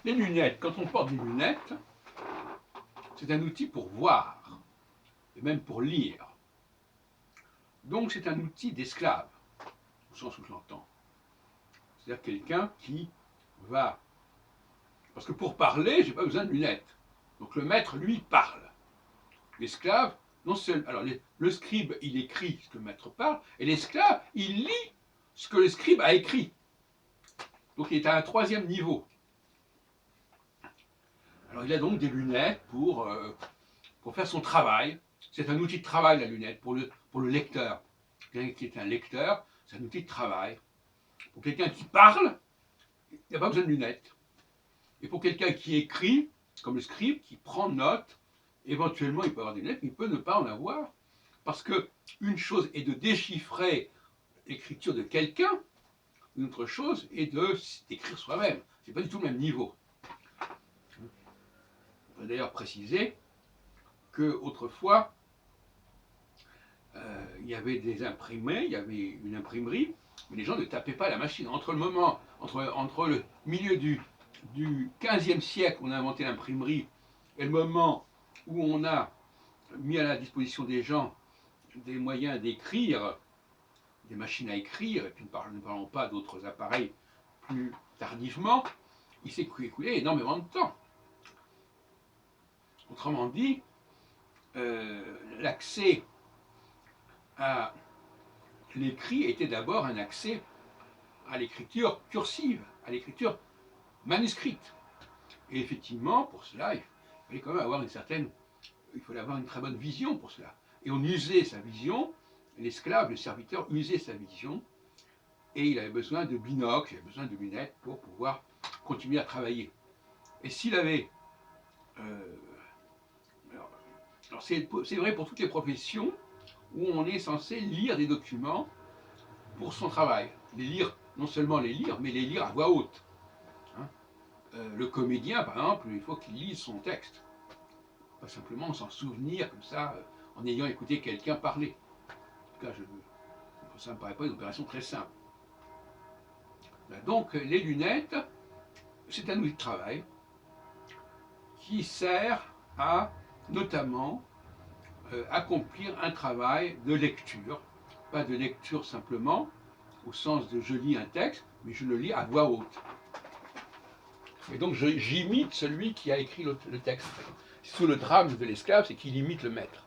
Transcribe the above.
Les lunettes, quand on porte des lunettes, c'est un outil pour voir, et même pour lire. Donc c'est un outil d'esclave, au sens où je l'entends. C'est-à-dire quelqu'un qui va... Parce que pour parler, je n'ai pas besoin de lunettes. Donc le maître, lui, parle. L'esclave, non seulement... Alors le scribe, il écrit ce que le maître parle, et l'esclave, il lit ce que le scribe a écrit. Donc il est à un troisième niveau. Alors il a donc des lunettes pour faire son travail. C'est un outil de travail, la lunette, pour le lecteur. Quelqu'un qui est un lecteur, c'est un outil de travail. Pour quelqu'un qui parle, il n'y a pas besoin de lunettes. Et pour quelqu'un qui écrit, comme le scribe, qui prend note, éventuellement il peut avoir des lunettes, mais il peut ne pas en avoir. Parce qu'une chose est de déchiffrer l'écriture de quelqu'un, une autre chose est d'écrire soi-même. Ce n'est pas du tout le même niveau. On va d'ailleurs préciser qu'autrefois, il y avait des imprimés, il y avait une imprimerie, mais les gens ne tapaient pas à la machine. Entre le milieu du 15e siècle, où on a inventé l'imprimerie, et le moment où on a mis à la disposition des gens des moyens d'écrire, des machines à écrire, et puis ne parlons pas d'autres appareils plus tardivement, il s'est écoulé énormément de temps. Autrement dit, l'accès à l'écrit était d'abord un accès à l'écriture cursive, à l'écriture manuscrite. Et effectivement, pour cela, il fallait quand même avoir il fallait avoir une très bonne vision pour cela. Et on usait sa vision, l'esclave, le serviteur usait sa vision, et il avait besoin de binocles, il avait besoin de lunettes pour pouvoir continuer à travailler. Et s'il avait... alors c'est vrai pour toutes les professions où on est censé lire des documents pour son travail. Non seulement les lire, mais les lire à voix haute. Le comédien, par exemple, il faut qu'il lise son texte. Pas simplement s'en souvenir comme ça, en ayant écouté quelqu'un parler. En tout cas, ça ne me paraît pas une opération très simple. Donc, les lunettes, c'est un outil de travail qui sert à, notamment, accomplir un travail de lecture. Pas de lecture simplement, au sens de je lis un texte, mais je le lis à voix haute. Et donc j'imite celui qui a écrit le texte. Sous le drame de l'esclave, c'est qu'il imite le maître.